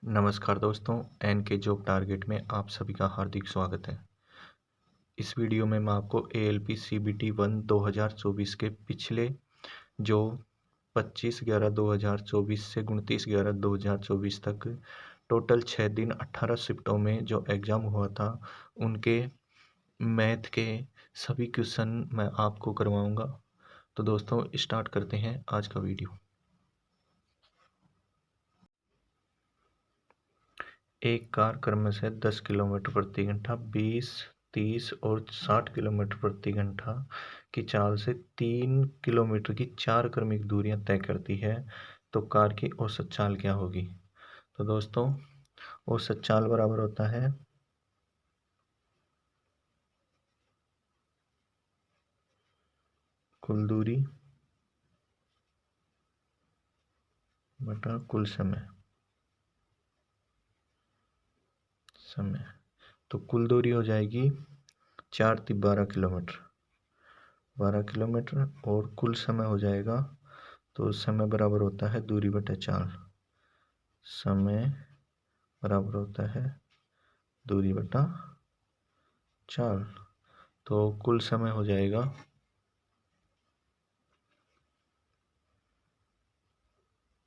नमस्कार दोस्तों, एन के जॉब टारगेट में आप सभी का हार्दिक स्वागत है। इस वीडियो में मैं आपको ALP CBT 1 2024 के पिछले जो 25/11/2024 से 29/11/2024 तक टोटल 6 दिन 18 शिफ्टों में जो एग्ज़ाम हुआ था उनके मैथ के सभी क्वेश्चन मैं आपको करवाऊँगा। तो दोस्तों स्टार्ट करते हैं आज का वीडियो। एक कार क्रमशः 10 किलोमीटर प्रति घंटा, 20, 30 और 60 किलोमीटर प्रति घंटा की चाल से 3 किलोमीटर की 4 क्रमिक दूरियां तय करती है, तो कार की औसत चाल क्या होगी? तो दोस्तों औसत चाल बराबर होता है कुल दूरी बटा कुल समय। तो कुल दूरी हो जाएगी 4 × 12 किलोमीटर, 12 किलोमीटर, और कुल समय हो जाएगा, तो समय बराबर होता है दूरी बटा चाल। समय बराबर होता है दूरी बटा चाल। तो कुल समय हो जाएगा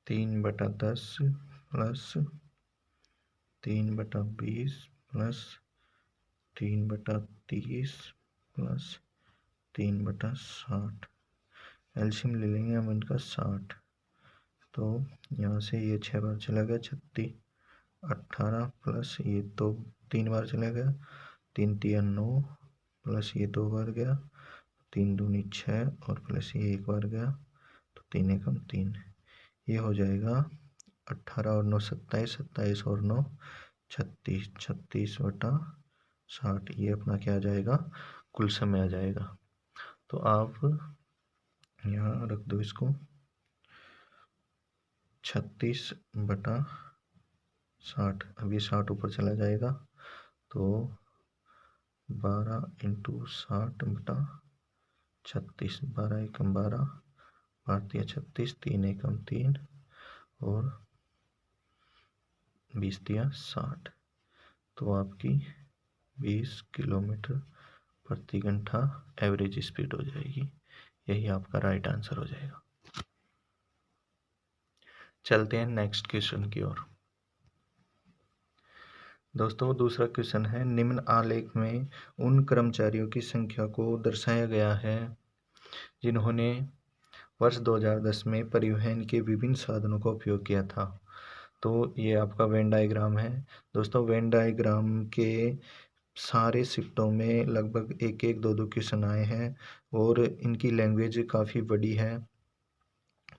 3/10 प्लस 3/20 प्लस 3/30 प्लस 3/60। एलसीएम ले लेंगे हम इनका 60। तो यहाँ से ये 6 बार चला गया 36, 18 प्लस ये तो 3 बार चला गया 3 × 3 = 9 प्लस ये 2 बार गया 3 × 2 = 6 और प्लस ये 1 बार गया, तो 3 × 1 = 3। ये हो जाएगा 18 और 9 27, 27 और 9 36, 36/60। ये अपना क्या आ जाएगा? कुल समय आ जाएगा। तो आप यहाँ रख दो इसको, 36/60। अब ये 60 ऊपर चला जाएगा, तो 12 × 60/36, 12 × 1 = 12, 8 × 36, 3 × 1 = 3 और 20 × 60। तो आपकी 20 किलोमीटर प्रति घंटा एवरेज स्पीड हो जाएगी। यही आपका राइट आंसर हो जाएगा। चलते हैं नेक्स्ट क्वेश्चन की ओर। दोस्तों दूसरा क्वेश्चन है, निम्न आलेख में उन कर्मचारियों की संख्या को दर्शाया गया है जिन्होंने वर्ष 2010 में परिवहन के विभिन्न साधनों का उपयोग किया था। तो ये आपका वेन डायग्राम है। दोस्तों वेन डायग्राम के सारे शिफ्टों में लगभग 1-1, 2-2 क्वेश्चन आए हैं और इनकी लैंग्वेज काफ़ी बड़ी है।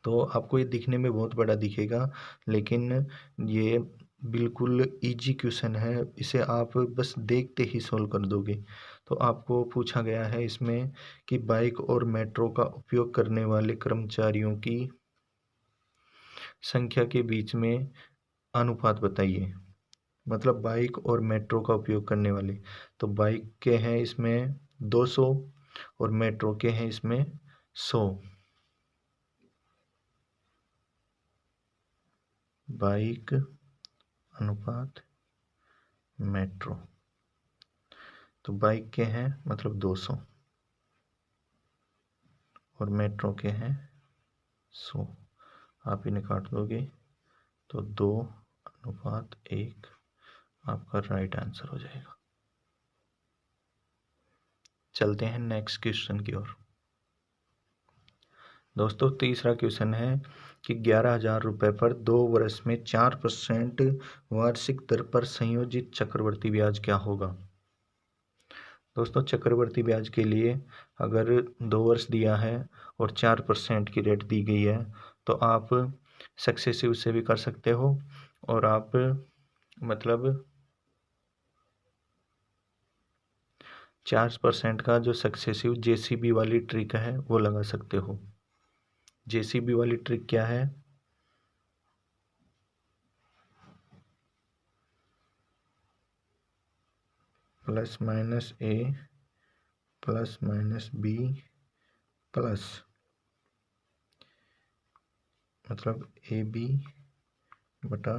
तो आपको ये दिखने में बहुत बड़ा दिखेगा, लेकिन ये बिल्कुल इजी क्वेश्चन है। इसे आप बस देखते ही सॉल्व कर दोगे। तो आपको पूछा गया है इसमें कि बाइक और मेट्रो का उपयोग करने वाले कर्मचारियों की संख्या के बीच में अनुपात बताइए। मतलब बाइक और मेट्रो का उपयोग करने वाले, तो बाइक के हैं इसमें 200 और मेट्रो के हैं इसमें 100। बाइक अनुपात मेट्रो, तो बाइक के हैं मतलब 200 और मेट्रो के हैं 100। आप इन्हें काट दोगे तो 2:1 आपका राइट आंसर हो जाएगा। चलते हैं नेक्स्ट क्वेश्चन की ओर। दोस्तों तीसरा क्वेश्चन है कि 11,000 रुपये पर 2 वर्ष में 4% वार्षिक दर पर संयोजित चक्रवर्ती ब्याज क्या होगा? दोस्तों चक्रवर्ती ब्याज के लिए अगर 2 वर्ष दिया है और 4% की रेट दी गई है, तो आप सक्सेसिव से भी कर सकते हो और आप मतलब 4% का जो सक्सेसिव JCB वाली ट्रिक है वो लगा सकते हो। JCB वाली ट्रिक क्या है? +-A +-B प्लस मतलब AB बटा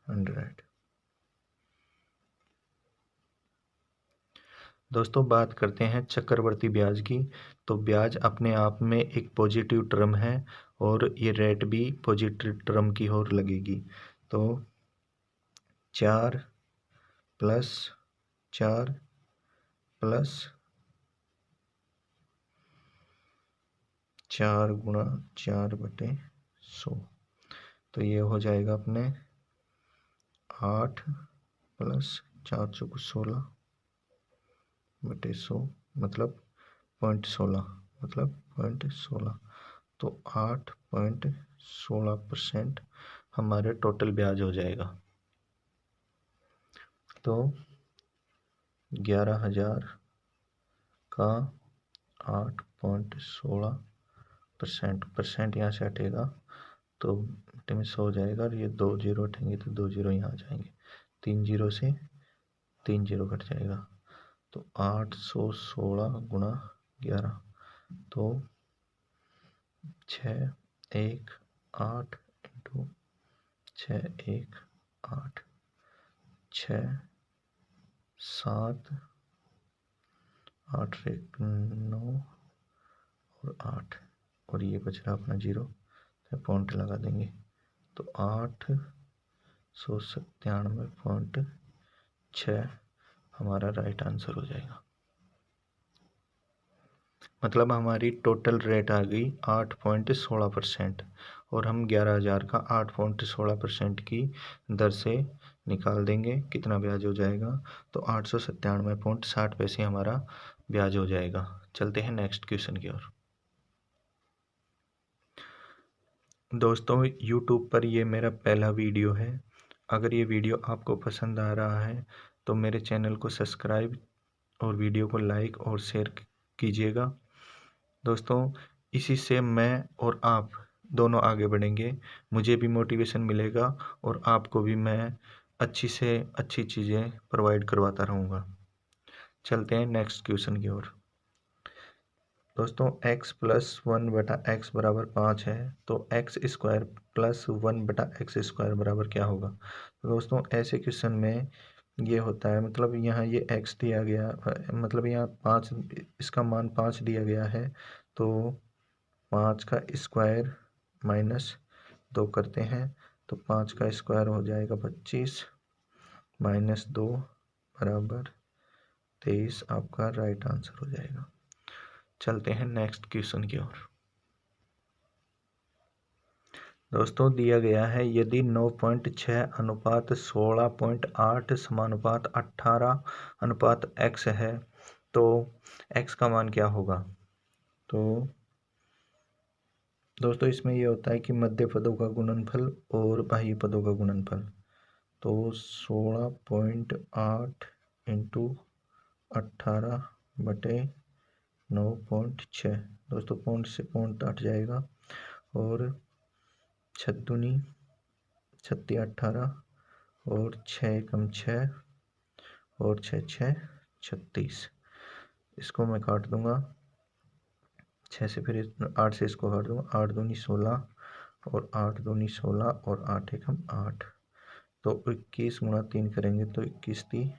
100। दोस्तों बात करते हैं चक्रवर्ती ब्याज की। तो ब्याज अपने आप में एक पॉजिटिव टर्म है और ये रेट भी पॉजिटिव टर्म की ओर लगेगी। तो 4 + 4 + 4 × 4/100, तो ये हो जाएगा अपने 8 + 4 × 16/100 मतलब 0.16, मतलब 0.16। तो 8.16% हमारे टोटल ब्याज हो जाएगा। तो 11,000 का 8.16%, यहाँ से हटेगा तो में 100 हो जाएगा और ये 2 जीरो हटेंगे तो 2 जीरो यहाँ आ जाएंगे, 3 जीरो से 3 जीरो कट जाएगा। तो 816 × 11, तो 618 × 618, 6 7 8 1 9 और 8, और ये बच रहा अपना जीरो, पॉइंट लगा देंगे। तो 897.6 हमारा राइट आंसर हो जाएगा। मतलब हमारी टोटल रेट आ गई 8.16% और हम 11,000 का 8.16% की दर से निकाल देंगे, कितना ब्याज हो जाएगा। तो 897.60 हमारा ब्याज हो जाएगा। चलते हैं नेक्स्ट क्वेश्चन की ओर। दोस्तों यूट्यूब पर ये मेरा पहला वीडियो है। अगर ये वीडियो आपको पसंद आ रहा है तो मेरे चैनल को सब्सक्राइब और वीडियो को लाइक और शेयर कीजिएगा। दोस्तों इसी से मैं और आप दोनों आगे बढ़ेंगे, मुझे भी मोटिवेशन मिलेगा और आपको भी मैं अच्छी से अच्छी चीज़ें प्रोवाइड करवाता रहूँगा। चलते हैं नेक्स्ट क्वेश्चन की ओर। दोस्तों x + 1/x = 5 है, तो x² + 1/x² बराबर क्या होगा। तो दोस्तों ऐसे क्वेश्चन में ये होता है, मतलब यहाँ ये x दिया गया, मतलब यहाँ 5, इसका मान 5 दिया गया है, तो 5 का स्क्वायर -2 करते हैं, तो 5 का स्क्वायर हो जाएगा 25 -2 = 23, आपका राइट आंसर हो जाएगा। चलते हैं नेक्स्ट क्वेश्चन की ओर। दोस्तों दिया गया है यदि 9.6 = 16.8 समानुपात 18 x है तो x का मान क्या होगा। तो दोस्तों इसमें ये होता है कि मध्य पदों का गुणनफल और बाह्य पदों का गुणनफल। तो 16.8 × 18/9.6, दोस्तों पॉइंट से पॉइंट हट जाएगा और 6 दूनी 36 18 और 6 एकम 6 और 6 6 36, इसको मैं काट दूंगा 6 से, फिर 8 से इसको काट दूंगा, 8 दूनी 16 और 8 दूनी 16 और 8 एकम 8, तो 21 × 3 करेंगे तो 21 × 3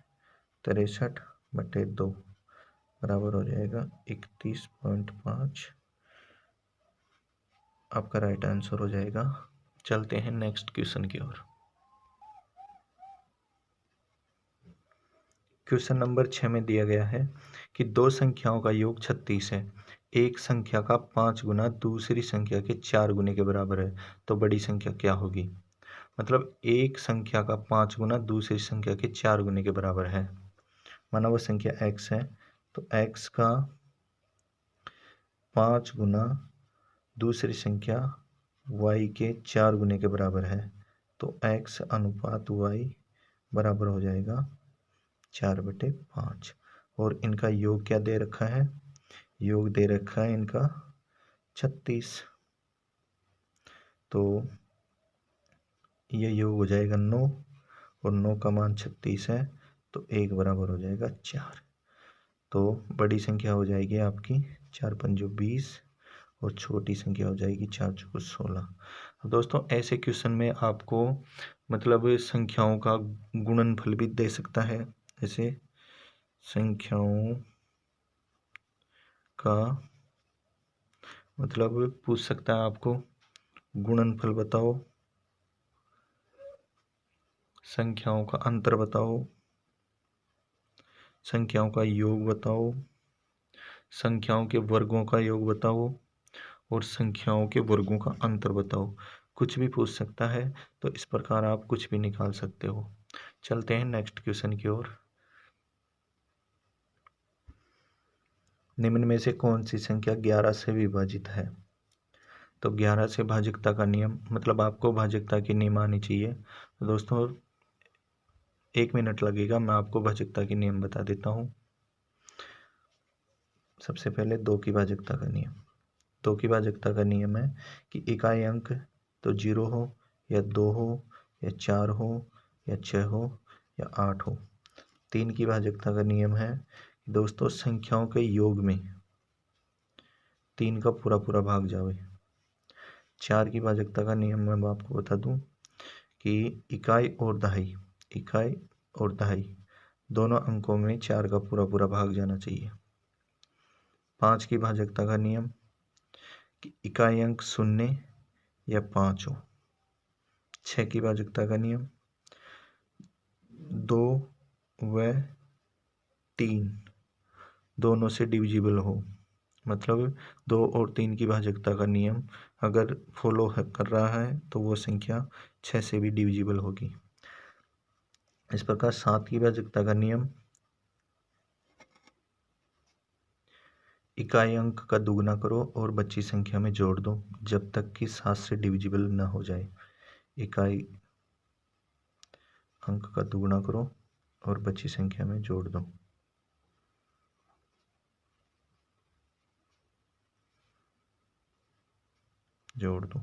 = 63/2 बराबर हो जाएगा 31.5, आपका राइट आंसर हो जाएगा। चलते हैं नेक्स्ट क्वेश्चन की ओर। क्वेश्चन नंबर 6 में दिया गया है कि दो संख्याओं का योग 36 है, एक संख्या का 5 गुना दूसरी संख्या के 4 गुने के बराबर है, तो बड़ी संख्या क्या होगी। मतलब एक संख्या का 5 गुना दूसरी संख्या के 4 गुने के बराबर है, माना वो संख्या x है, तो x का 5 गुना दूसरी संख्या y के 4 गुने के बराबर है, तो x अनुपात y बराबर हो जाएगा 4/5, और इनका योग क्या दे रखा है, योग दे रखा है इनका 36, तो ये योग हो जाएगा 9 और 9 का मान 36 है, तो 1 बराबर हो जाएगा 4, तो बड़ी संख्या हो जाएगी आपकी 4 × 5 = 20 और छोटी संख्या हो जाएगी 4 × 4 = 16। दोस्तों ऐसे क्वेश्चन में आपको मतलब संख्याओं का गुणनफल भी दे सकता है, जैसे संख्याओं का मतलब पूछ सकता है आपको गुणनफल बताओ, संख्याओं का अंतर बताओ, संख्याओं का योग बताओ, संख्याओं के वर्गों का योग बताओ और संख्याओं के वर्गों का अंतर बताओ। कुछ भी पूछ सकता है, तो इस प्रकार आप कुछ भी निकाल सकते हो। चलते हैं नेक्स्ट क्वेश्चन की ओर। निम्न में से कौन सी संख्या 11 से विभाजित है? तो 11 से भाजकता का नियम, मतलब आपको भाजकता की नियम आनी चाहिए। तो दोस्तों 1 मिनट लगेगा, मैं आपको भाजकता की नियम बता देता हूँ। सबसे पहले 2 की भाजकता का नियम। 2 की भाजकता का नियम है कि इकाई अंक तो 0 हो या 2 हो या 4 हो या 6 हो या 8 हो। 3 की भाजकता का नियम है कि दोस्तों संख्याओं के योग में 3 का पूरा पूरा भाग जावे। 4 की भाजकता का नियम मैं आपको बता दूं कि इकाई और दहाई दोनों अंकों में 4 का पूरा पूरा भाग जाना चाहिए। 5 की भाजकता का नियम कि इकाई अंक 0 या 5 हो। 6 की भाजकता का नियम 2 व 3 दोनों से डिविजिबल हो, मतलब 2 और 3 की भाजकता का नियम अगर फॉलो कर रहा है तो वो संख्या 6 से भी डिविजिबल होगी। इस प्रकार 7 की भाजकता का नियम इकाई अंक का दुगना करो और बची संख्या में जोड़ दो जब तक कि 7 से डिविजिबल न हो जाए। इकाई अंक का दुगना करो और बची संख्या में जोड़ दो। जोड़ दो।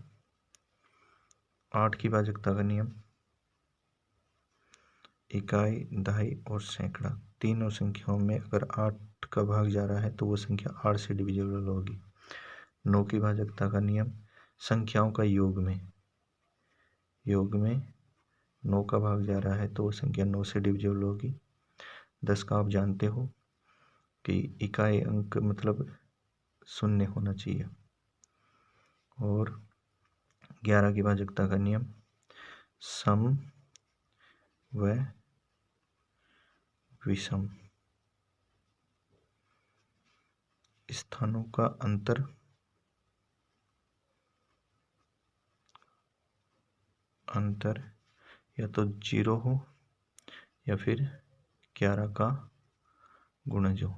8 की भाजकता का नियम इकाई, दहाई और सैकड़ा तीनों संख्याओं में अगर 8 का भाग जा रहा है तो वो संख्या 8 से डिविजिबल होगी। 9 की भाजकता का नियम संख्याओं का योग में 9 का भाग जा रहा है तो वो संख्या 9 से डिविजिबल होगी। 10 का आप जानते हो कि इकाई अंक मतलब 0 होना चाहिए। और 11 की भाजकता का नियम सम व विषम स्थानों का अंतर या तो 0 हो या फिर 11 का गुणज हो।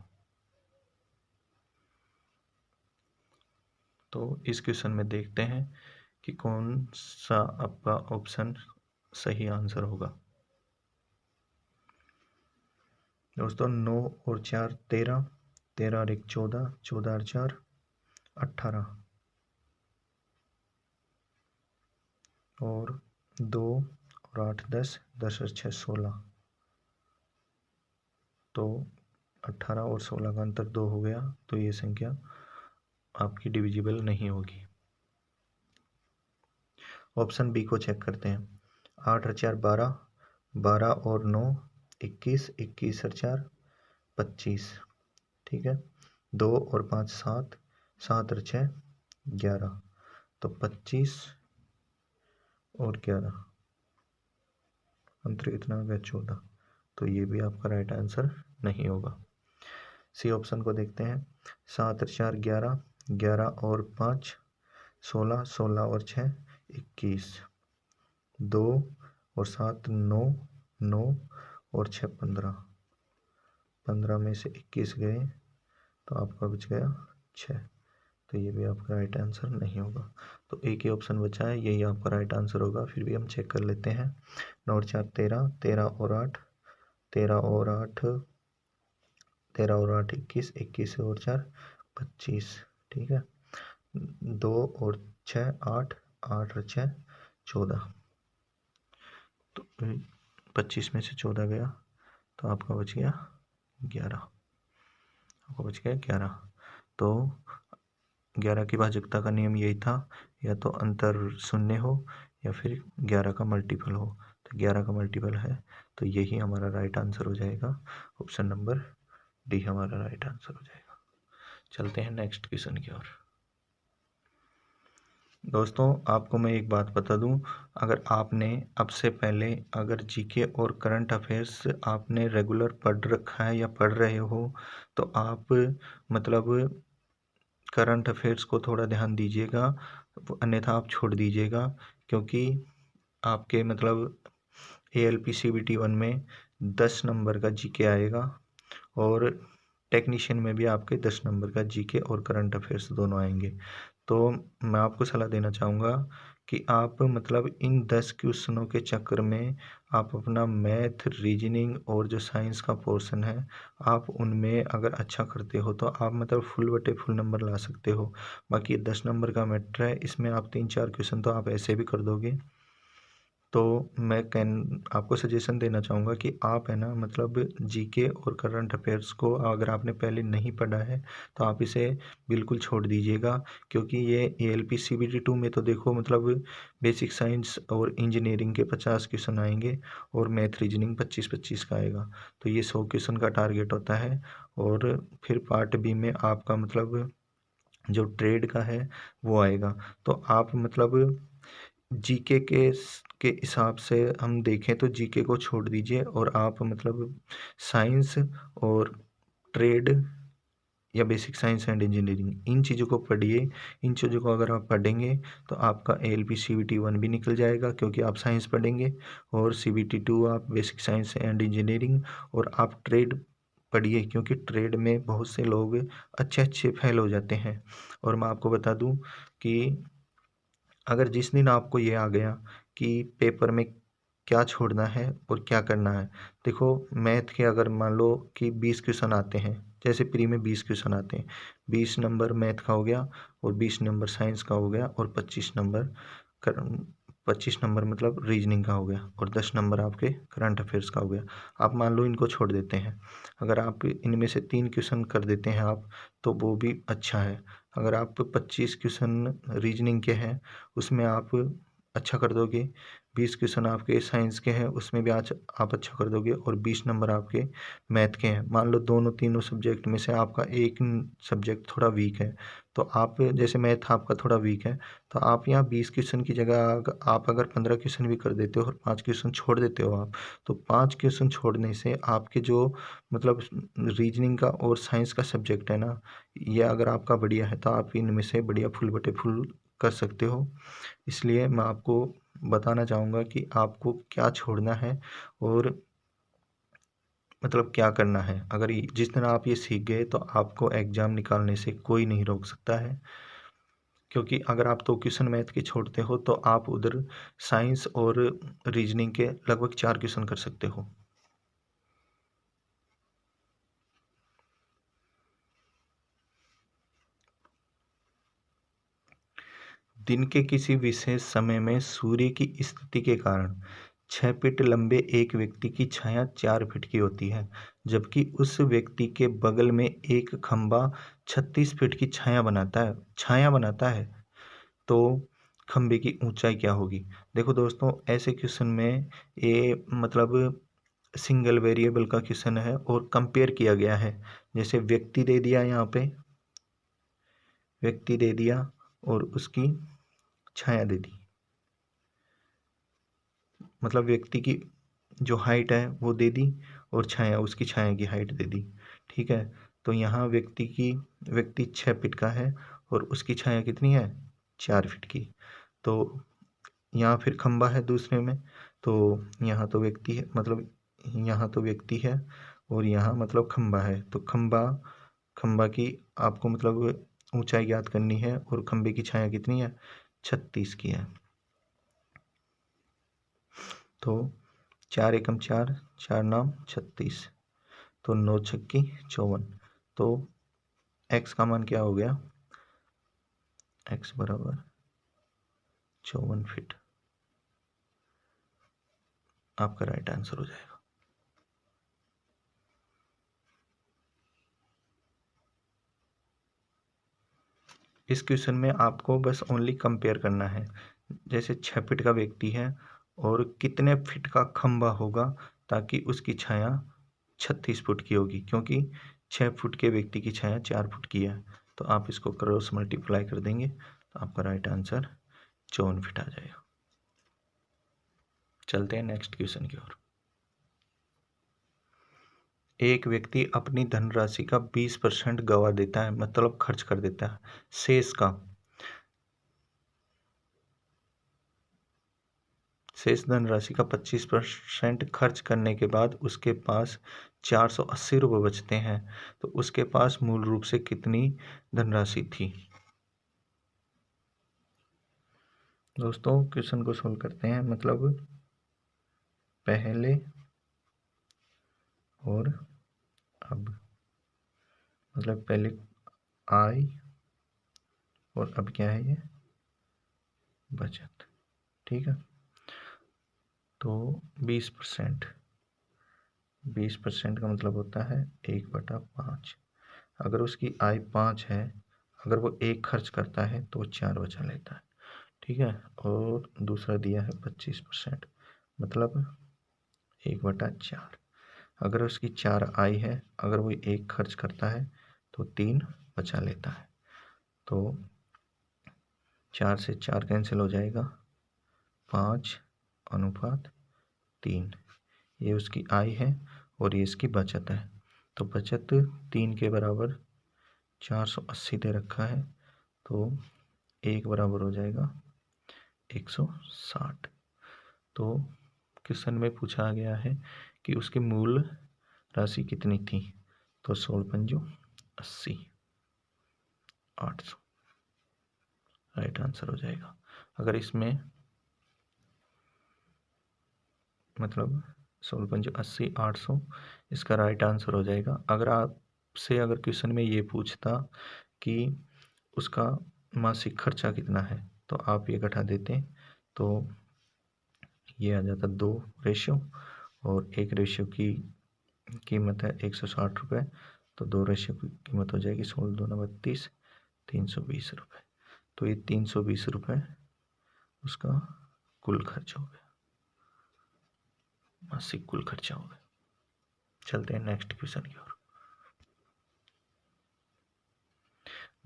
तो इस क्वेश्चन में देखते हैं कि कौन सा आपका ऑप्शन सही आंसर होगा। दोस्तों 9 और 4 13, 13 और 1 14, 14 और 4 18 और 2 और 8 10, 10 और 6 16। तो 18 और 16 का अंतर 2 हो गया, तो ये संख्या आपकी डिविजिबल नहीं होगी। ऑप्शन बी को चेक करते हैं। 8 और 4 12, 12 और 9 21, 21 और 4 25, ठीक है। 2 और 5 7, 7 और 6 11, तो 25 और 11 अंतर कितना हो गया 14, तो ये भी आपका राइट आंसर नहीं होगा। सी ऑप्शन को देखते हैं। 7 और 4 11, 11 और 5 16, 16 और 6 21, 2 और 7 9, 9 और 6 15, 15 में से 21 गए तो आपका बच गया 6, तो ये भी आपका राइट आंसर नहीं होगा। तो एक ही ऑप्शन बचा है, यही आपका राइट आंसर होगा। फिर भी हम चेक कर लेते हैं। 9 और 4 13, 13 और 8 13 और 8 13 और 8 21, 21 और 4 25, ठीक है। 2 और 6 8, 8 और 6 14, तो 25 में से 14 गया तो आपका बच गया 11, आपका बच गया 11। तो 11 की भाजकता का नियम यही था, या तो अंतर शून्य हो या फिर 11 का मल्टीपल हो। तो 11 का मल्टीपल है, तो यही हमारा राइट आंसर हो जाएगा। ऑप्शन नंबर डी हमारा राइट आंसर हो जाएगा। चलते हैं नेक्स्ट क्वेश्चन की ओर। दोस्तों, आपको मैं एक बात बता दूं, अगर आपने अब से पहले अगर जीके और करंट अफेयर्स आपने रेगुलर पढ़ रखा है या पढ़ रहे हो, तो आप मतलब करंट अफेयर्स को थोड़ा ध्यान दीजिएगा, अन्यथा आप छोड़ दीजिएगा, क्योंकि आपके मतलब ALP CBT 1 में 10 नंबर का जीके आएगा और टेक्नीशियन में भी आपके 10 नंबर का जीके और करंट अफेयर्स दोनों आएंगे। तो मैं आपको सलाह देना चाहूँगा कि आप मतलब इन 10 क्वेश्चनों के चक्कर में आप अपना मैथ, रीजनिंग और जो साइंस का पोर्शन है, आप उनमें अगर अच्छा करते हो तो आप मतलब फुल बटे फुल नंबर ला सकते हो। बाकी 10 नंबर का मैटर है, इसमें आप 3-4 क्वेश्चन तो आप ऐसे भी कर दोगे। तो मैं आपको सजेशन देना चाहूँगा कि आप है ना मतलब जीके और करंट अफेयर्स को अगर आपने पहले नहीं पढ़ा है तो आप इसे बिल्कुल छोड़ दीजिएगा, क्योंकि ये ALP CBT 2 में तो देखो मतलब बेसिक साइंस और इंजीनियरिंग के 50 क्वेश्चन आएंगे और मैथ रीजनिंग 25-25 का आएगा। तो ये 100 क्वेश्चन का टारगेट होता है। और फिर पार्ट बी में आपका मतलब जो ट्रेड का है वो आएगा। तो आप मतलब जीके के हिसाब से हम देखें तो जीके को छोड़ दीजिए और आप मतलब साइंस और ट्रेड या basic science and engineering in चीज़ों को पढ़िए। इन चीज़ों को अगर आप पढ़ेंगे तो आपका ALP CBT 1 भी निकल जाएगा, क्योंकि आप साइंस पढ़ेंगे, और CBT 2 आप बेसिक साइंस एंड इंजीनियरिंग, और आप ट्रेड पढ़िए, क्योंकि ट्रेड में बहुत से लोग अच्छे अच्छे फेल हो जाते हैं। और मैं आपको बता दूं कि अगर जिस दिन आपको ये आ गया कि पेपर में क्या छोड़ना है और क्या करना है, देखो मैथ के अगर मान लो कि 20 क्वेश्चन आते हैं, जैसे प्री में 20 क्वेश्चन आते हैं, 20 नंबर मैथ का हो गया और 20 नंबर साइंस का हो गया और 25 नंबर कर 25 नंबर मतलब रीजनिंग का हो गया और 10 नंबर आपके करंट अफेयर्स का हो गया। आप मान लो इनको छोड़ देते हैं, अगर आप इनमें से 3 क्वेश्चन कर देते हैं आप, तो वो भी अच्छा है। अगर आप 25 क्वेश्चन रीजनिंग के हैं उसमें आप अच्छा कर दोगे, 20 क्वेश्चन आपके साइंस के हैं उसमें भी आज आप अच्छा कर दोगे, और 20 नंबर आपके मैथ के हैं। मान लो दोनों तीनों सब्जेक्ट में से आपका एक सब्जेक्ट थोड़ा वीक है, तो आप जैसे मैथ आपका थोड़ा वीक है, तो आप यहाँ 20 क्वेश्चन की जगह आप अगर 15 क्वेश्चन भी कर देते हो और 5 क्वेश्चन छोड़ देते हो आप, तो 5 क्वेश्चन छोड़ने से आपके जो मतलब रीजनिंग का और साइंस का सब्जेक्ट है ना, ये अगर आपका बढ़िया है तो आप इनमें से बढ़िया फुल बटे फुल कर सकते हो। इसलिए मैं आपको बताना चाहूँगा कि आपको क्या छोड़ना है और मतलब क्या करना है। अगर जिस दिन आप ये सीख गए तो आपको एग्ज़ाम निकालने से कोई नहीं रोक सकता है, क्योंकि अगर आप 2 क्वेश्चन मैथ के छोड़ते हो तो आप उधर साइंस और रीजनिंग के लगभग 4 क्वेश्चन कर सकते हो। दिन के किसी विशेष समय में सूर्य की स्थिति के कारण 6 फीट लंबे एक व्यक्ति की छाया 4 फीट की होती है, जबकि उस व्यक्ति के बगल में एक खंबा 36 फीट की छाया बनाता है, तो खंबे की ऊंचाई क्या होगी। देखो दोस्तों, ऐसे क्वेश्चन में ये मतलब सिंगल वेरिएबल का क्वेश्चन है और कंपेयर किया गया है। जैसे व्यक्ति दे दिया, यहाँ पे व्यक्ति दे दिया और उसकी छाया दे दी, मतलब व्यक्ति की जो हाइट है वो दे दी और छाया उसकी छाया की हाइट दे दी। ठीक है, तो यहाँ व्यक्ति 6 फीट का है और उसकी छाया कितनी है, 4 फीट की। तो यहाँ फिर खंबा है दूसरे में, तो यहाँ तो व्यक्ति है, मतलब यहाँ तो व्यक्ति है और यहाँ मतलब खंबा है, तो खंबा की आपको मतलब ऊंचाई ज्ञात करनी है और खंबे की छाया कितनी है, 36 की है। तो 4 एकम 4, 4 नाम 36, तो 9 छक्की 54। तो x का मान क्या हो गया, x बराबर 54 फीट आपका राइट आंसर हो जाएगा। इस क्वेश्चन में आपको बस ओनली कंपेयर करना है। जैसे 6 फीट का व्यक्ति है और कितने फीट का खंबा होगा ताकि उसकी छाया 36 फुट की होगी, क्योंकि 6 फुट के व्यक्ति की छाया 4 फुट की है। तो आप इसको क्रॉस मल्टीप्लाई कर देंगे तो आपका राइट आंसर 54 फीट आ जाएगा। चलते हैं नेक्स्ट क्वेश्चन की ओर। एक व्यक्ति अपनी धनराशि का 20% गवा देता है, मतलब खर्च कर देता है। शेष धनराशि का 25% खर्च करने के बाद उसके पास 480 रुपये बचते हैं, तो उसके पास मूल रूप से कितनी धनराशि थी। दोस्तों क्वेश्चन को सोल्व करते हैं, मतलब पहले और अब, मतलब पहले आय और अब क्या है, ये बचत। ठीक है, तो 20% का मतलब होता है 1/5। अगर उसकी आय 5 है, अगर वो 1 खर्च करता है तो 4 बचा लेता है। ठीक है, और दूसरा दिया है 25%, मतलब 1/4। अगर उसकी 4 आय है, अगर वो 1 खर्च करता है तो 3 बचा लेता है। तो 4 से 4 कैंसिल हो जाएगा, 5/3। ये उसकी आय है और ये इसकी बचत है। तो बचत 3 के बराबर 480 दे रखा है, तो 1 बराबर हो जाएगा 160। तो क्वेश्चन में पूछा गया है कि उसकी मूल राशि कितनी थी, तो 16×5 = 80, 800 राइट आंसर हो जाएगा। अगर इसमें मतलब 16×5 = 800 इसका राइट आंसर हो जाएगा। अगर आपसे अगर क्वेश्चन में ये पूछता कि उसका मासिक खर्चा कितना है, तो आप ये घटा देते, तो ये आ जाता 2 रेशियो, और 1 रेशियो की कीमत है 160 रुपये, तो 2 रेशियो की कीमत हो जाएगी 16×2 = 32, 320 रुपये। तो ये 320 रुपये उसका कुल खर्च हो गया, मासिक कुल खर्चा हो गया। चलते हैं नेक्स्ट क्वेश्चन की ओर।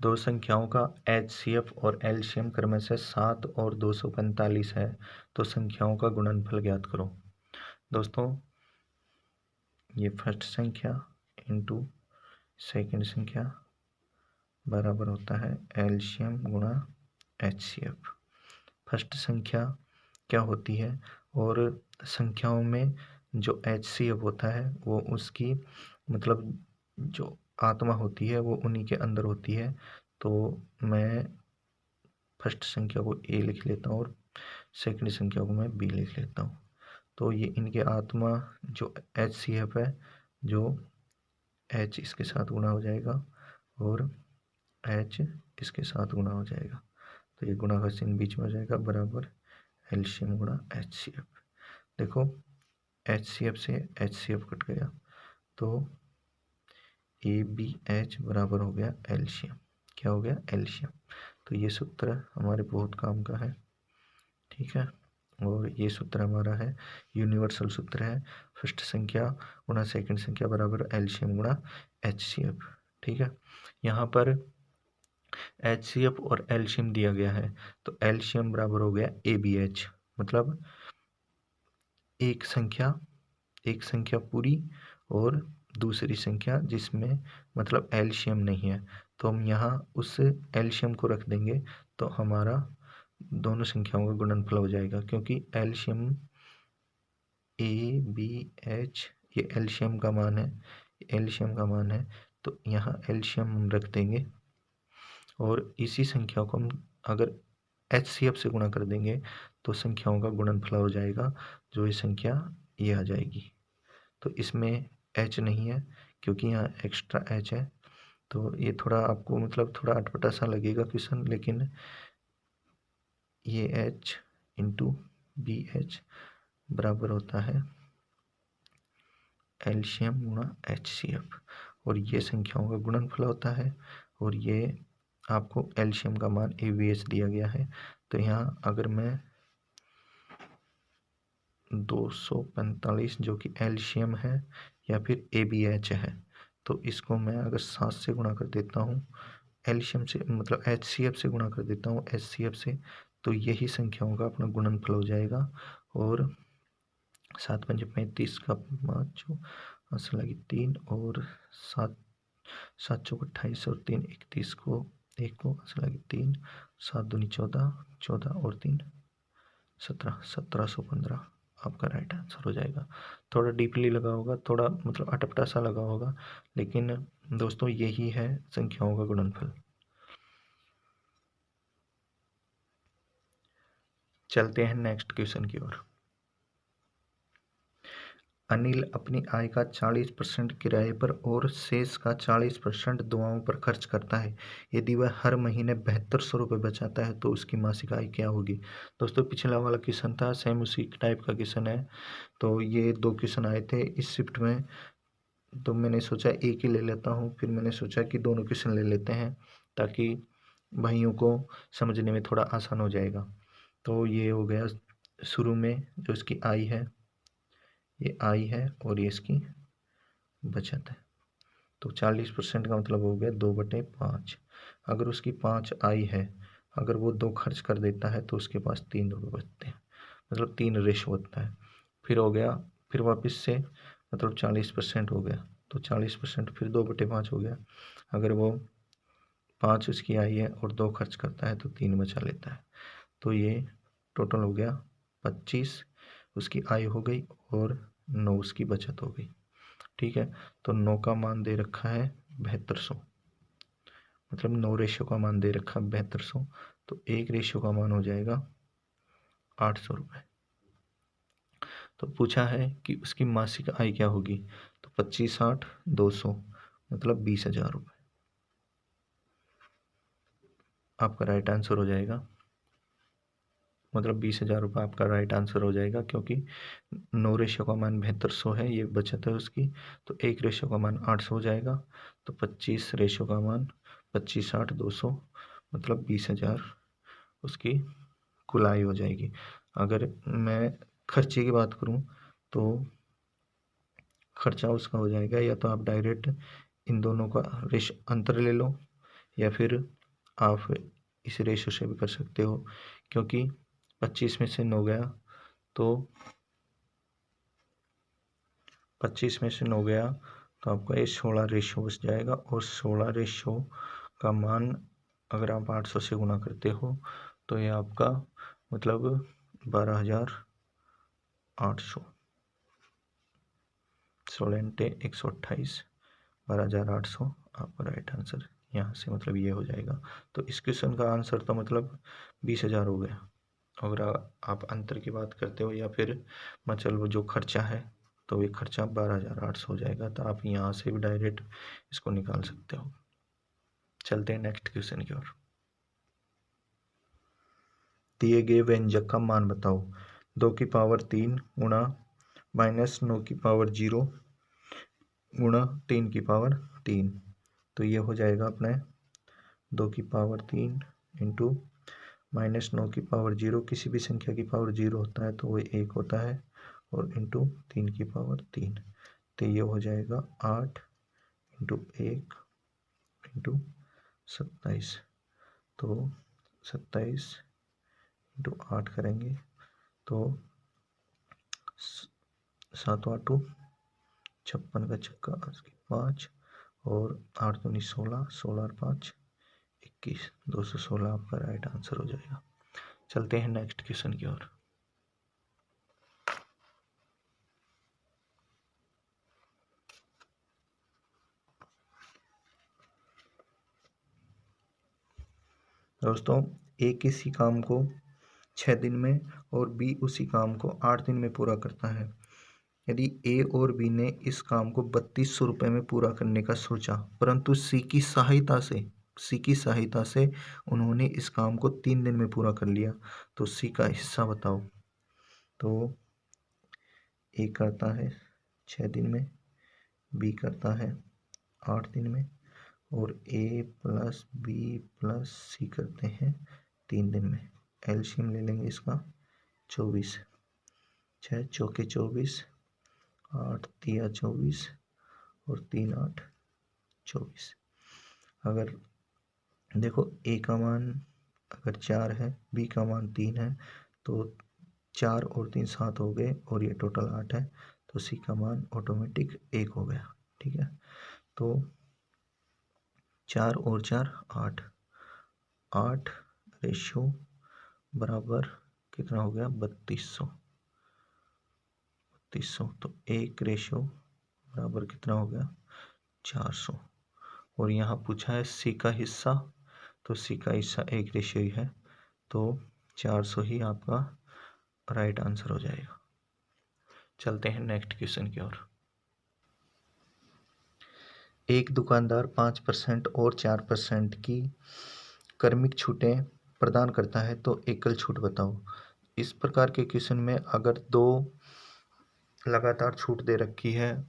दो संख्याओं का HCF और LCM क्रमशः 7 और 245 है, तो संख्याओं का गुणनफल ज्ञात करो। दोस्तों ये फर्स्ट संख्या इंटू सेकंड संख्या बराबर होता है LCM गुणा HCF। फर्स्ट संख्या क्या होती है, और संख्याओं में जो HCF होता है वो उसकी मतलब जो आत्मा होती है वो उन्हीं के अंदर होती है। तो मैं फर्स्ट संख्या को A लिख लेता हूँ और सेकंड संख्या को मैं B लिख लेता हूँ। तो ये इनके आत्मा जो HCF है, जो H इसके साथ गुणा हो जाएगा और H इसके साथ गुणा हो जाएगा, तो ये गुणा का चिन्ह बीच में हो जाएगा, बराबर LCM गुणा HCF। देखो HCF से HCF कट गया, तो ABH बराबर हो गया LCM। क्या हो गया, LCM। तो ये सूत्र हमारे बहुत काम का है। ठीक है, और ये सूत्र हमारा है यूनिवर्सल सूत्र है, फर्स्ट संख्या गुणा सेकंड संख्या बराबर LCM गुणा HCF। ठीक है, यहाँ पर HCF और LCM दिया गया है, तो LCM बराबर हो गया ABH, मतलब एक संख्या पूरी और दूसरी संख्या जिसमें मतलब LCM नहीं है, तो हम यहाँ उस LCM को रख देंगे, तो हमारा दोनों संख्याओं का गुणनफल हो जाएगा, क्योंकि LCM ABH ये LCM का मान है, तो यहाँ LCM हम रख देंगे, और इसी संख्या को हम अगर HCF से गुणा कर देंगे तो संख्याओं का गुणनफल हो जाएगा, जो ये संख्या ये आ जाएगी। तो इसमें H नहीं है क्योंकि यहाँ एक्स्ट्रा H है, तो ये थोड़ा आपको मतलब थोड़ा अटपटा सा लगेगा क्वेश्चन, लेकिन ये H इंटू BH बराबर होता है LCM गुणा HCF, और ये संख्याओं का गुणनफल होता है, और ये आपको एलसीएम का मान ABH दिया गया है। तो यहाँ अगर मैं 245 जो कि एलसीएम है या फिर ABH है, तो इसको मैं अगर 7 से गुणा कर देता हूँ, एलसीएम से मतलब HCF से गुणा कर देता हूँ HCF से, तो यही संख्याओं का अपना गुणनफल हो जाएगा। और 7 पंजे 35 का 5 असला की 3 और 7 7 चौक 28 और 3 31 को 1 को असला की 3 7 दूनी 14 14 और 3 17 1715 आपका राइट आंसर हो जाएगा। थोड़ा डीपली लगा होगा, थोड़ा मतलब अटपटा सा लगा होगा, लेकिन दोस्तों यही है संख्याओं का गुणनफल। चलते हैं नेक्स्ट क्वेश्चन की ओर। अनिल अपनी आय का 40% किराए पर और शेष का 40% दुआओं पर खर्च करता है। यदि वह हर महीने 7200 रुपये बचाता है तो उसकी मासिक आय क्या होगी। दोस्तों पिछला वाला क्वेश्चन था, सेम उसी टाइप का क्वेश्चन है। तो ये 2 क्वेश्चन आए थे इस शिफ्ट में, तो मैंने सोचा एक ही ले लेता हूँ, फिर मैंने सोचा कि दोनों क्वेश्चन ले लेते हैं ताकि भाइयों को समझने में थोड़ा आसान हो जाएगा। तो ये हो गया शुरू में जो इसकी आय है, ये आय है और ये इसकी बचत है। तो 40% का मतलब हो गया 2/5। अगर उसकी 5 आय है, अगर वो 2 खर्च कर देता है तो उसके पास 3 रुपये बचते हैं, मतलब 3 रेशो होता है। फिर हो गया, फिर वापस से मतलब 40% हो गया, तो 40% फिर 2/5 हो गया। अगर वो 5 उसकी आय है और 2 खर्च करता है तो 3 बचा लेता है। तो ये टोटल हो गया 25 उसकी आय हो गई और 9 उसकी बचत हो गई। ठीक है, तो 9 का मान दे रखा है 7200, मतलब 9 रेशो का मान दे रखा है 7200, तो 1 रेशो का मान हो जाएगा 800 रुपये। तो पूछा है कि उसकी मासिक आय क्या होगी, तो 25 8 200 मतलब 20,000 रुपये आपका राइट आंसर हो जाएगा। मतलब 20,000 रुपये आपका राइट आंसर हो जाएगा, क्योंकि 9 रेशो का मान 7200 है, ये बचत है उसकी, तो 1 रेशो का मान 800 हो जाएगा। तो 25 रेशो का मान 25 8 200 मतलब 20,000 उसकी कुल आय हो जाएगी। अगर मैं खर्चे की बात करूं तो खर्चा उसका हो जाएगा, या तो आप डायरेक्ट इन दोनों का अंतर ले लो, या फिर आप इस रेशो से भी कर सकते हो, क्योंकि 25 में से 9 गया तो 25 में से 9 गया तो आपका ये 16 रेशो बच जाएगा, और 16 रेशो का मान अगर आप 800 से गुना करते हो तो ये आपका मतलब 12,800, 16 × 128 12,800 आपका राइट आंसर यहाँ से मतलब ये हो जाएगा। तो इस क्वेश्चन का आंसर तो मतलब 20,000 हो गया। अगर आप अंतर की बात करते हो या फिर मतलब जो खर्चा है, तो ये खर्चा 12,800 हो जाएगा। तो आप यहाँ से भी डायरेक्ट इसको निकाल सकते हो। चलते हैं नेक्स्ट क्वेश्चन की ओर। दिए गए व्यंजक का मान बताओ। 2 की पावर 3 गुणा -9 की पावर 0 गुणा 3 की पावर 3। तो ये हो जाएगा अपने 2 की पावर 3 इंटू -9 की पावर 0, किसी भी संख्या की पावर 0 होता है तो वो 1 होता है, और इंटू 3 की पावर 3। तो ये हो जाएगा 8 इंटू 1 इंटू 27। तो 27 इंटू 8 करेंगे तो 7 8 56 का छक्का 5 और 8 दूनी 16 16 और 5 21 216 आपका राइट आंसर हो जाएगा। चलते हैं नेक्स्ट क्वेश्चन की ओर। दोस्तों ए किसी काम को 6 दिन में और बी उसी काम को 8 दिन में पूरा करता है। यदि ए और बी ने इस काम को 3200 रुपये में पूरा करने का सोचा, परंतु सी की सहायता से उन्होंने इस काम को 3 दिन में पूरा कर लिया, तो सी का हिस्सा बताओ। तो ए करता है 6 दिन में, बी करता है 8 दिन में, और a प्लस बी प्लस सी करते हैं 3 दिन में। एलसीएम ले लेंगे इसका 24, 6 चौके 24, 8 तिया 24 और 3 8 24। अगर देखो a का मान अगर 4 है, b का मान 3 है, तो 4 और 3 7 हो गए और ये टोटल 8 है, तो c का मान ऑटोमेटिक 1 हो गया। ठीक है, तो 4 और 4 8, 8 रेशो बराबर कितना हो गया 3200। तो 1 रेशो बराबर कितना हो गया 400। और यहाँ पूछा है सी का हिस्सा, तो सी का हिस्सा 1 रेशो ही है, तो 400 ही आपका राइट आंसर हो जाएगा। चलते हैं नेक्स्ट क्वेश्चन की ओर। एक दुकानदार 5% और 4% की क्रमिक छूटें प्रदान करता है, तो एकल छूट बताओ। इस प्रकार के क्वेश्चन में अगर दो लगातार छूट दे रखी है,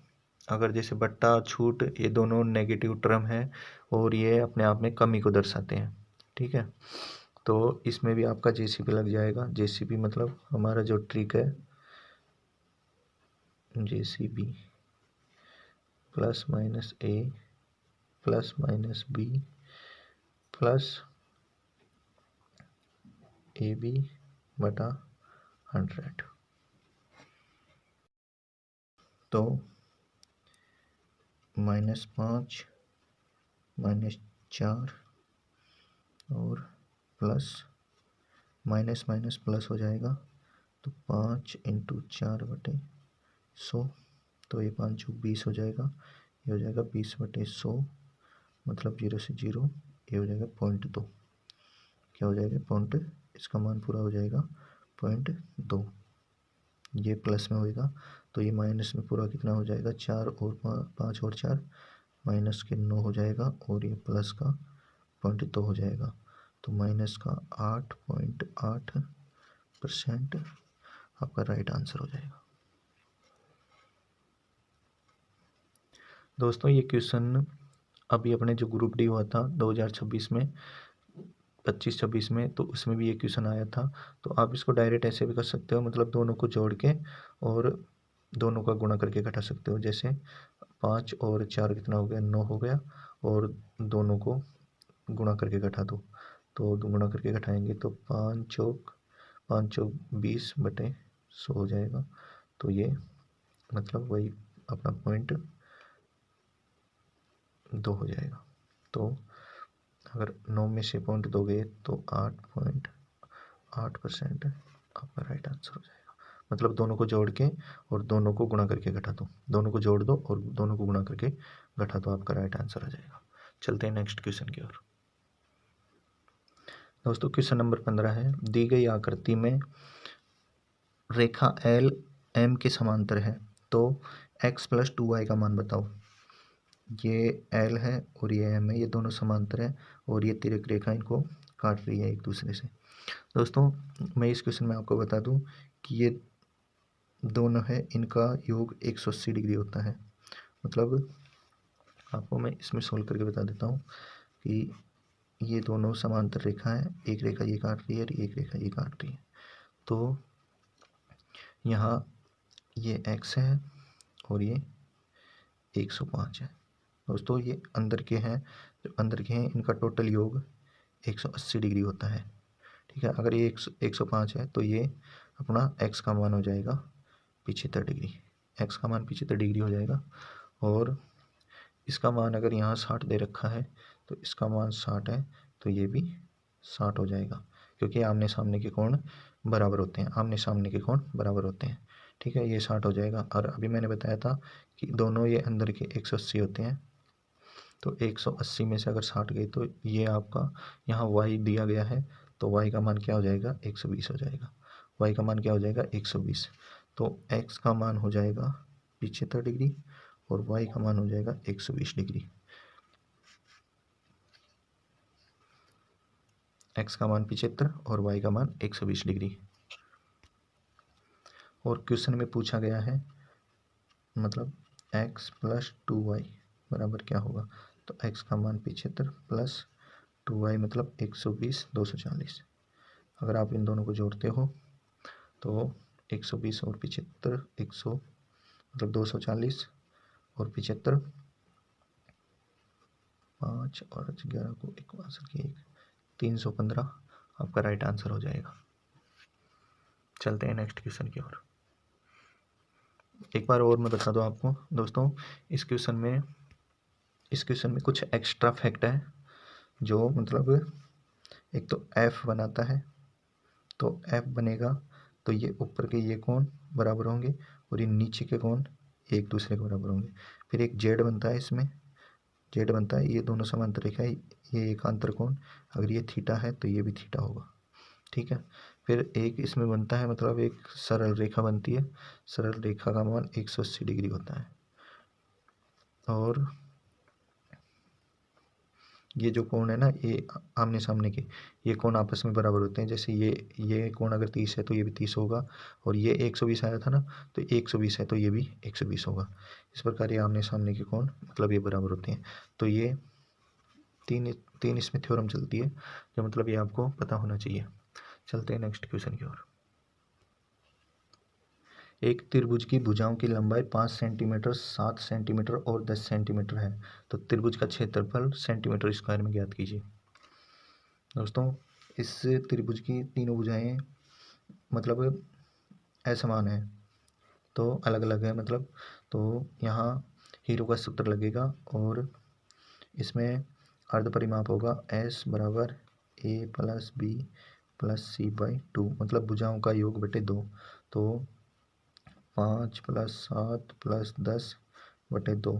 अगर जैसे बट्टा छूट, ये दोनों नेगेटिव टर्म है और ये अपने आप में कमी को दर्शाते हैं। ठीक है, तो इसमें भी आपका जेसीबी लग जाएगा। जेसीबी मतलब हमारा जो ट्रिक है, JCB plus minus A plus minus B plus A B बटा 100। तो -5 -4 और प्लस माइनस माइनस प्लस हो जाएगा, तो 5 × 4/100, तो ये 5 × 20 हो जाएगा, ये हो जाएगा 20/100, मतलब 0 से 0, ये हो जाएगा 0.2। क्या हो जाएगा पॉइंट, इसका मान पूरा हो जाएगा 0.2। ये प्लस में होएगा, तो ये माइनस में पूरा कितना हो जाएगा 4 और 5 और 4 माइनस के 9 हो जाएगा, और ये प्लस का 0.2 हो जाएगा, तो माइनस का 8.8% आपका राइट आंसर हो जाएगा। दोस्तों ये क्वेश्चन अभी अपने जो ग्रुप डी हुआ था 2026 में 25-26 में, तो उसमें भी ये क्वेश्चन आया था। तो आप इसको डायरेक्ट ऐसे भी कर सकते हो, मतलब दोनों को जोड़ के और दोनों का गुणा करके घटा सकते हो। जैसे 5 और 4 कितना हो गया 9 हो गया, और दोनों को गुणा करके घटा दो, तो गुणा करके घटाएंगे तो 5 चौक 20/100 हो जाएगा। तो ये मतलब वही अपना 0.2 हो जाएगा। तो अगर 9 में से 0.2 गए तो 8.8% आपका राइट आंसर हो जाएगा। मतलब दोनों को जोड़ के और दोनों को गुणा करके घटा दो, दोनों को जोड़ दो और दोनों को गुणा करके घटा दो, आपका राइट आंसर आ जाएगा। चलते हैं नेक्स्ट क्वेश्चन की ओर। दोस्तों क्वेश्चन नंबर 15 है, दी गई आकृति में रेखा एल एम के समांतर है, तो x + 2y का मान बताओ। ये एल है और ये एम है, ये दोनों समांतर है और ये तिर्यक रेखा इनको काट रही है एक दूसरे से। दोस्तों मैं इस क्वेश्चन में आपको बता दूं कि ये दोनों है, इनका योग 180 डिग्री होता है। मतलब आपको मैं इसमें सोल्व करके बता देता हूँ कि ये दोनों समांतर रेखा है, एक रेखा ये काट रही है और एक रेखा ये काट रही है। तो यहाँ ये x है और ये 105 है। दोस्तों ये अंदर के हैं, जो अंदर के हैं इनका टोटल योग 180 डिग्री होता है। ठीक है, अगर ये 105 है तो ये अपना x का मान हो जाएगा 75 डिग्री, x का मान 75 डिग्री हो जाएगा। और इसका मान अगर यहाँ 60 दे रखा है तो इसका मान 60 है, तो ये भी 60 हो जाएगा, क्योंकि आमने सामने के कोण बराबर होते हैं, आमने सामने के कोण बराबर होते हैं। ठीक है, ये 60 हो जाएगा। और अभी मैंने बताया था कि दोनों ये अंदर के 180 होते हैं, तो 180 में से अगर 60 गए तो ये आपका यहाँ y दिया गया है, तो y का मान क्या हो जाएगा 120 हो जाएगा। y का मान क्या हो जाएगा 120, तो x का मान हो जाएगा 75 डिग्री और y का मान हो जाएगा 120 डिग्री। x का मान 75 और y का मान 120 डिग्री। और क्वेश्चन में पूछा गया है मतलब x + 2y बराबर क्या होगा, तो x का मान 75 प्लस 2y मतलब 120 240। अगर आप इन दोनों को जोड़ते हो तो 120 और 75 100 मतलब 240 और 75 5 और 11 को 1 315 आपका राइट आंसर हो जाएगा। चलते हैं नेक्स्ट क्वेश्चन की ओर। एक बार और मैं बता दूं आपको दोस्तों, इस क्वेश्चन में कुछ एक्स्ट्रा फैक्ट है जो मतलब एक तो f बनाता है, तो f बनेगा तो ये ऊपर के ये कोण बराबर होंगे और ये नीचे के कोण एक दूसरे के बराबर होंगे। फिर एक z बनता है, इसमें z बनता है, ये दोनों समांतर रेखा है, ये एकांतर कोण, अगर ये थीटा है तो ये भी थीटा होगा, ठीक है। फिर एक इसमें बनता है मतलब एक सरल रेखा बनती है, सरल रेखा का मान 180 डिग्री होता है। और ये जो कोण है ना, ये आमने सामने के ये कोण आपस में बराबर होते हैं। जैसे ये कोण अगर 30 है तो ये भी 30 होगा, और ये 120 आया था ना, तो 120 है तो ये भी 120 होगा। इस प्रकार ये आमने सामने के कोण मतलब ये बराबर होते हैं। तो ये तीन इसमें थ्योरम चलती है, जो मतलब ये आपको पता होना चाहिए। चलते हैं नेक्स्ट क्वेश्चन की ओर। एक त्रिभुज की भुजाओं की लंबाई 5 सेंटीमीटर, 7 सेंटीमीटर और 10 सेंटीमीटर है, तो त्रिभुज का क्षेत्रफल सेंटीमीटर स्क्वायर में ज्ञात कीजिए। दोस्तों, इस त्रिभुज की तीनों भुजाएं मतलब असमान है, तो अलग अलग है मतलब, तो यहाँ हीरो का सूत्र लगेगा और इसमें अर्ध परिमाप होगा s बराबर a plus B plus C by 2, मतलब भुजाओं का योग बटे 2। तो 5 प्लस 7 प्लस 10 बटे 2,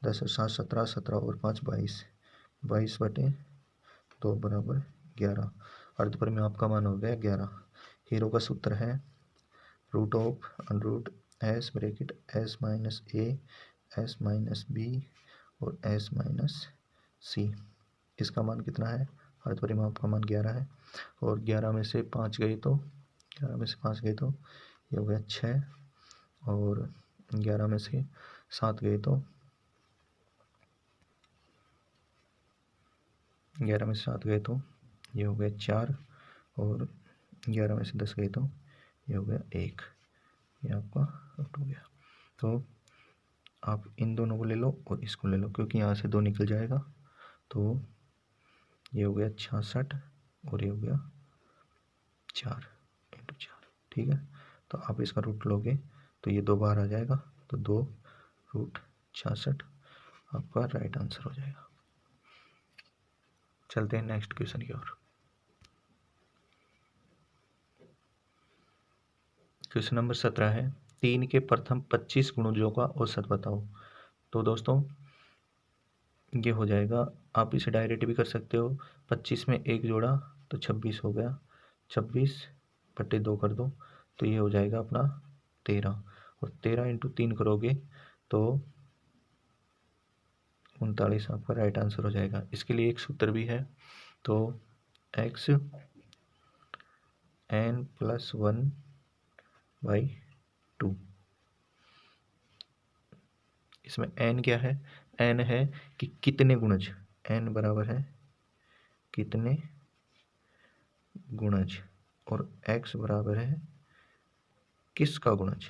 10 और 7 17, 17 और 5 22, 22 बटे 2 बराबर 11। अर्ध परिमाप का मान हो गया 11। हीरो का सूत्र है root of root S bracket S minus A S minus B और एस माइनस सी। इसका मान कितना है? अर्ध परिमाप का मान 11 है, और 11 में से 5 गए तो ये हो गया 6, और 11 में से 7 गए तो 11 में से 7 गए तो ये हो गया 4, और 11 में से 10 गए तो ये हो गया 1। ये आपका आउट हो गया। तो आप इन दोनों को ले लो और इसको ले लो, क्योंकि यहाँ से 2 निकल जाएगा। तो ये हो गया 66 और ये हो गया 4 × 4, ठीक है। तो आप इसका रूट लोगे तो ये 2 बाहर आ जाएगा, तो 2 रूट 66 आपका राइट आंसर हो जाएगा। चलते हैं नेक्स्ट क्वेश्चन की ओर। क्वेश्चन नंबर 17 है, 3 के प्रथम 25 गुणजों का औसत बताओ। तो दोस्तों, ये हो जाएगा, आप इसे डायरेक्ट भी कर सकते हो। 25 में 1 जोड़ा तो 26 हो गया, 26 बटे 2 कर दो तो ये हो जाएगा अपना 13, और 13 × 3 करोगे तो 39 आपका राइट आंसर हो जाएगा। इसके लिए एक सूत्र भी है, तो x n + 1/2। इसमें n क्या है? n है कि कितने गुणज, n बराबर है कितने गुणज, और x बराबर है किसका गुणज।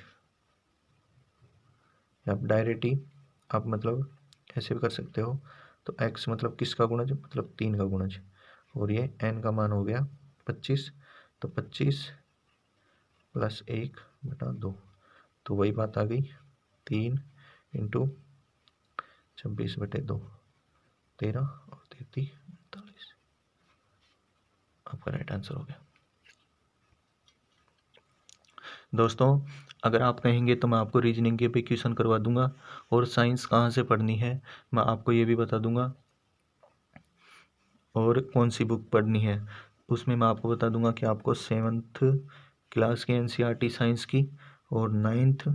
आप डायरेक्ट ही आप मतलब ऐसे भी कर सकते हो। तो x मतलब किसका गुणज, मतलब 3 का गुणज, और ये n का मान हो गया 25, तो 25 + 1/2, तो वही बात आ गई, 3 × 26/2, 13 और 33 39 आपका राइट आंसर हो गया। दोस्तों, अगर आप कहेंगे तो मैं आपको रीजनिंग के भी क्वेश्चन करवा दूंगा, और साइंस कहाँ से पढ़नी है मैं आपको ये भी बता दूंगा, और कौन सी बुक पढ़नी है उसमें मैं आपको बता दूंगा कि आपको 7th क्लास की NCERT साइंस की, और 9th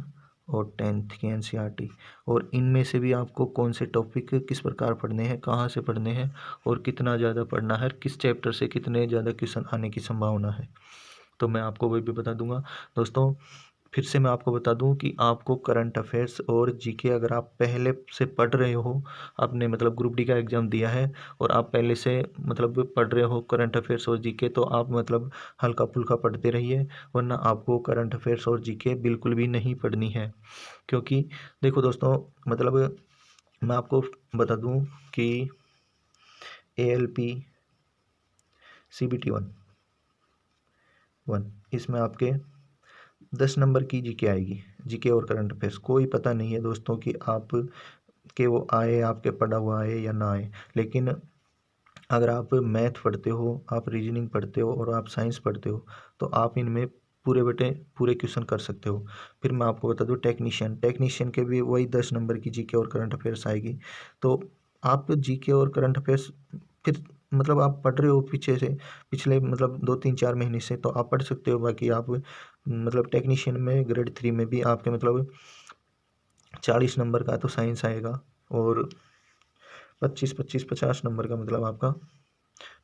और 10th की NCERT, और इनमें से भी आपको कौन से टॉपिक किस प्रकार पढ़ने हैं, कहाँ से पढ़ने हैं, और कितना ज़्यादा पढ़ना है, किस चैप्टर से कितने ज़्यादा क्वेश्चन आने की संभावना है, तो मैं आपको वही भी बता दूंगा। दोस्तों, फिर से मैं आपको बता दूं कि आपको करंट अफेयर्स और जीके अगर आप पहले से पढ़ रहे हो, आपने मतलब ग्रुप डी का एग्ज़ाम दिया है और आप पहले से मतलब पढ़ रहे हो करंट अफेयर्स और जीके, तो आप मतलब हल्का फुल्का पढ़ते रहिए, वरना आपको करंट अफेयर्स और जीके बिल्कुल भी नहीं पढ़नी है। क्योंकि देखो दोस्तों, मतलब मैं आपको बता दूं कि ALP CBT 1 इसमें आपके 10 नंबर की जीके आएगी। जीके और करंट अफेयर्स कोई पता नहीं है दोस्तों कि आप के वो आए, आपके पढ़ा हुआ आए या ना आए, लेकिन अगर आप मैथ पढ़ते हो, आप रीजनिंग पढ़ते हो और आप साइंस पढ़ते हो, तो आप इनमें पूरे बेटे पूरे क्वेश्चन कर सकते हो। फिर मैं आपको बता दूं टेक्नीशियन के भी वही 10 नंबर की जीके और करंट अफेयर्स आएगी। तो आप जीके और करंट अफेयर्स फिर मतलब आप पढ़ रहे हो पीछे से, पिछले मतलब 2 3 4 महीने से, तो आप पढ़ सकते हो। बाकी आप मतलब टेक्नीशियन में ग्रेड 3 में भी आपके मतलब 40 नंबर का तो साइंस आएगा और 25 25 50 नंबर का मतलब आपका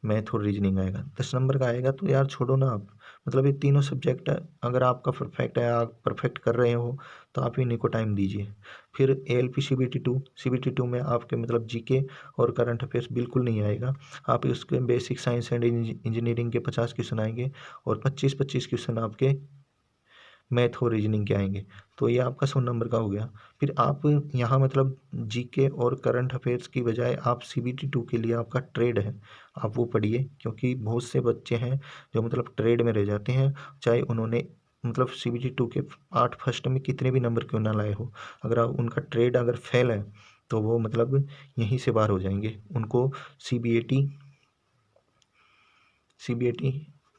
मैथ और रीजनिंग आएगा। 10 नंबर का आएगा तो यार छोड़ो ना आप, मतलब ये तीनों सब्जेक्ट अगर आपका परफेक्ट है, आप परफेक्ट कर रहे हो, तो आप इन्हीं को टाइम दीजिए। फिर ALP CBT 2 में आपके मतलब जीके और करंट अफेयर्स बिल्कुल नहीं आएगा। आप उसके बेसिक साइंस एंड इंजीनियरिंग के 50 क्वेश्चन आएंगे और 25 25 क्वेश्चन आपके मैथ और रीजनिंग के आएंगे। तो ये आपका 100 नंबर का हो गया। फिर आप यहाँ मतलब जीके और करंट अफेयर्स की बजाय आप CBT 2 के लिए आपका ट्रेड है, आप वो पढ़िए, क्योंकि बहुत से बच्चे हैं जो मतलब ट्रेड में रह जाते हैं, चाहे उन्होंने मतलब CBT 2 के 8 फर्स्ट में कितने भी नंबर क्यों ना लाए हो, अगर उनका ट्रेड अगर फेल है तो वो मतलब यहीं से बाहर हो जाएंगे। उनको CBAT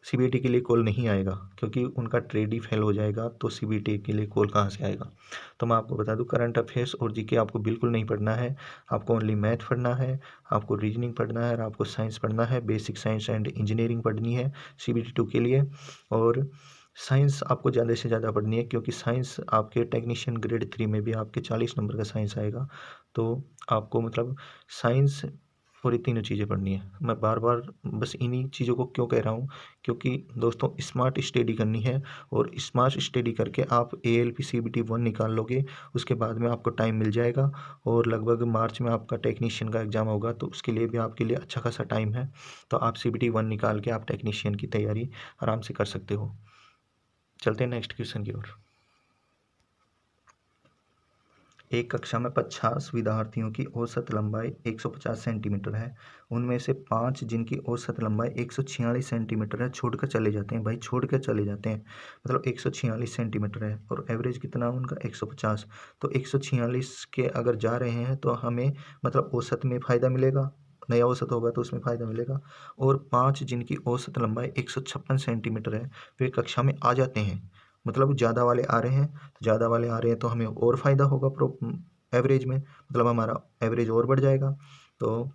CBAT के लिए कॉल नहीं आएगा, क्योंकि उनका ट्रेड ही फेल हो जाएगा, तो CBAT के लिए कॉल कहाँ से आएगा। तो मैं आपको बता दूं, करंट अफेयर्स और जीके आपको बिल्कुल नहीं पढ़ना है। आपको ओनली मैथ पढ़ना है, आपको रीजनिंग पढ़ना है और आपको साइंस पढ़ना है। बेसिक साइंस एंड इंजीनियरिंग पढ़नी है CBT 2 के लिए। और साइंस आपको ज़्यादा से ज़्यादा पढ़नी है, क्योंकि साइंस आपके टेक्नीशियन ग्रेड 3 में भी आपके 40 नंबर का साइंस आएगा। तो आपको मतलब साइंस और ये तीनों चीज़ें पढ़नी है। मैं बार बार बस इन्हीं चीज़ों को क्यों कह रहा हूँ, क्योंकि दोस्तों स्मार्ट स्टडी करनी है, और स्मार्ट स्टडी करके आप ALP CBT 1 निकाल लोगे, उसके बाद में आपको टाइम मिल जाएगा। और लगभग मार्च में आपका टेक्नीशियन का एग्ज़ाम होगा, तो उसके लिए भी आपके लिए अच्छा खासा टाइम है। तो आप CBT 1 निकाल के आप टेक्नीशियन की तैयारी आराम से कर सकते हो। चलते हैं नेक्स्ट क्वेश्चन की ओर। एक कक्षा में 50 विद्यार्थियों की औसत लंबाई 150 सेंटीमीटर है। उनमें से 5 जिनकी औसत लंबाई 146 सेंटीमीटर है छोड़कर चले जाते हैं। भाई छोड़कर चले जाते हैं मतलब 146 सेंटीमीटर है, और एवरेज कितना है उनका 150। तो 146 के अगर जा रहे हैं तो हमें मतलब औसत में फ़ायदा मिलेगा, नया औसत होगा तो उसमें फ़ायदा मिलेगा। और 5 जिनकी औसत लंबाई 156 सेंटीमीटर है वे कक्षा में आ जाते हैं, मतलब ज़्यादा वाले आ रहे हैं, ज़्यादा वाले आ रहे हैं तो हमें और फ़ायदा होगा एवरेज में, मतलब हमारा एवरेज और बढ़ जाएगा। तो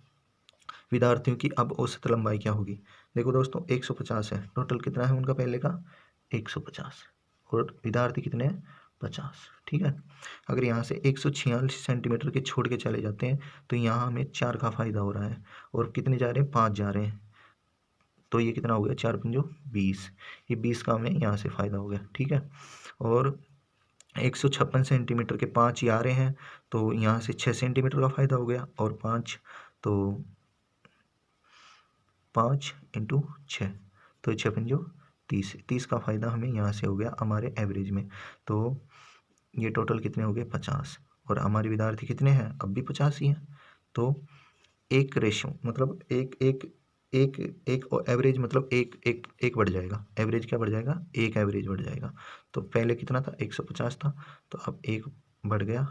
विद्यार्थियों की अब औसत लंबाई क्या होगी। देखो दोस्तों 150 है, टोटल कितना है उनका पहले का 150, और विद्यार्थी कितने हैं 50। ठीक है, अगर यहाँ से 146 सेंटीमीटर के छोड़ के चले जाते हैं तो यहाँ हमें 4 का फ़ायदा हो रहा है, और कितने जा रहे हैं 5 जा रहे हैं, तो ये कितना हो गया 4 पंजो 20, ये 20 का हमें यहाँ से फ़ायदा हो गया। ठीक है, और 156 सेंटीमीटर के 5 ही आ रहे हैं, तो यहाँ से 6 सेंटीमीटर का फ़ायदा हो गया, और 5 तो 5 इंटू 6, तो 6 पंजो 30, 30 का फ़ायदा हमें यहाँ से हो गया हमारे एवरेज में। तो ये टोटल कितने हो गए 50, और हमारे विद्यार्थी कितने हैं अब भी 50 ही हैं। तो एक रेशो मतलब एक एक एक एक एवरेज मतलब एक एक एक बढ़ जाएगा, एवरेज क्या बढ़ जाएगा, एक एवरेज बढ़ जाएगा। तो पहले कितना था 150 था, तो अब एक बढ़ गया,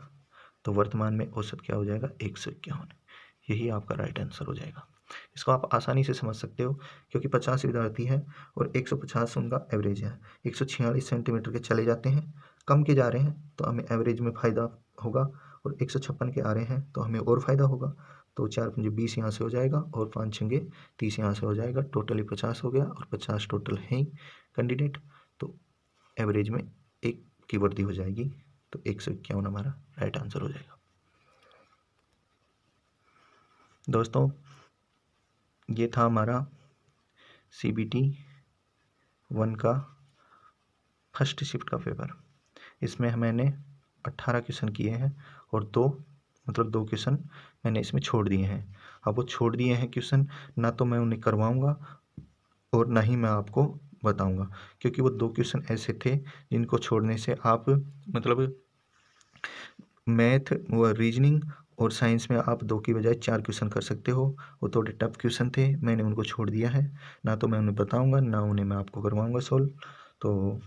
तो वर्तमान में औसत क्या हो जाएगा 151। यही आपका राइट आंसर हो जाएगा। इसको आप आसानी से समझ सकते हो, क्योंकि 50 विद्यार्थी हैं और 150 उनका एवरेज है। 146 सेंटीमीटर के चले जाते हैं, कम के जा रहे हैं तो हमें एवरेज में फ़ायदा होगा, और 156 के आ रहे हैं तो हमें और फ़ायदा होगा। तो 4 पंजे 20 यहाँ से हो जाएगा, और 5 छंगे 30 यहाँ से हो जाएगा, टोटली 50 हो गया, और 50 टोटल है ही कैंडिडेट। तो एवरेज में एक की वृद्धि हो जाएगी, तो 151 हमारा राइट आंसर हो जाएगा। दोस्तों ये था हमारा CBT 1 का फर्स्ट शिफ्ट का पेपर। इसमें मैंने 18 क्वेश्चन किए हैं और 2 क्वेश्चन मैंने इसमें छोड़ दिए हैं। अब वो छोड़ दिए हैं क्वेश्चन, ना तो मैं उन्हें करवाऊँगा और ना ही मैं आपको बताऊँगा, क्योंकि वो 2 क्वेश्चन ऐसे थे जिनको छोड़ने से आप मैथ व रीजनिंग और साइंस में आप 2 की बजाय 4 क्वेश्चन कर सकते हो। वो थोड़े टफ क्वेश्चन थे, मैंने उनको छोड़ दिया है। ना तो मैं उन्हें बताऊँगा, ना उन्हें मैं आपको करवाऊँगा सॉल्व। तो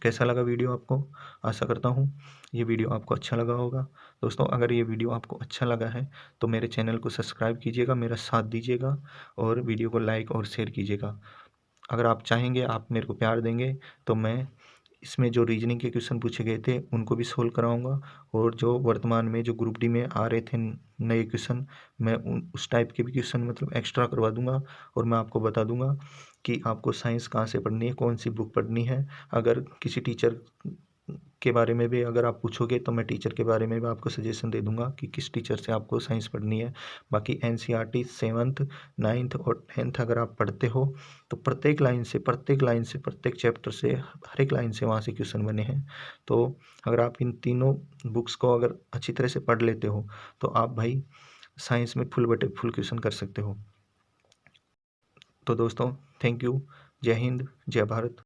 कैसा लगा वीडियो आपको? आशा करता हूँ ये वीडियो आपको अच्छा लगा होगा। दोस्तों, अगर ये वीडियो आपको अच्छा लगा है तो मेरे चैनल को सब्सक्राइब कीजिएगा, मेरा साथ दीजिएगा और वीडियो को लाइक और शेयर कीजिएगा। अगर आप चाहेंगे, आप मेरे को प्यार देंगे, तो मैं इसमें जो रीजनिंग के क्वेश्चन पूछे गए थे उनको भी सोल्व कराऊंगा, और जो वर्तमान में जो ग्रुप डी में आ रहे थे नए क्वेश्चन, मैं उस टाइप के भी क्वेश्चन एक्स्ट्रा करवा दूंगा। और मैं आपको बता दूंगा कि आपको साइंस कहाँ से पढ़नी है, कौन सी बुक पढ़नी है। अगर किसी टीचर के बारे में भी अगर आप पूछोगे तो मैं टीचर के बारे में भी आपको सजेशन दे दूंगा कि किस टीचर से आपको साइंस पढ़नी है। बाकी NCERT 7th 9th और 10th अगर आप पढ़ते हो तो प्रत्येक लाइन से, प्रत्येक चैप्टर से, हर एक लाइन से वहाँ से क्वेश्चन बने हैं। तो अगर आप इन तीनों बुक्स को अगर अच्छी तरह से पढ़ लेते हो तो आप भाई साइंस में फुल बटे फुल क्वेश्चन कर सकते हो। तो दोस्तों, थैंक यू। जय हिंद, जय भारत।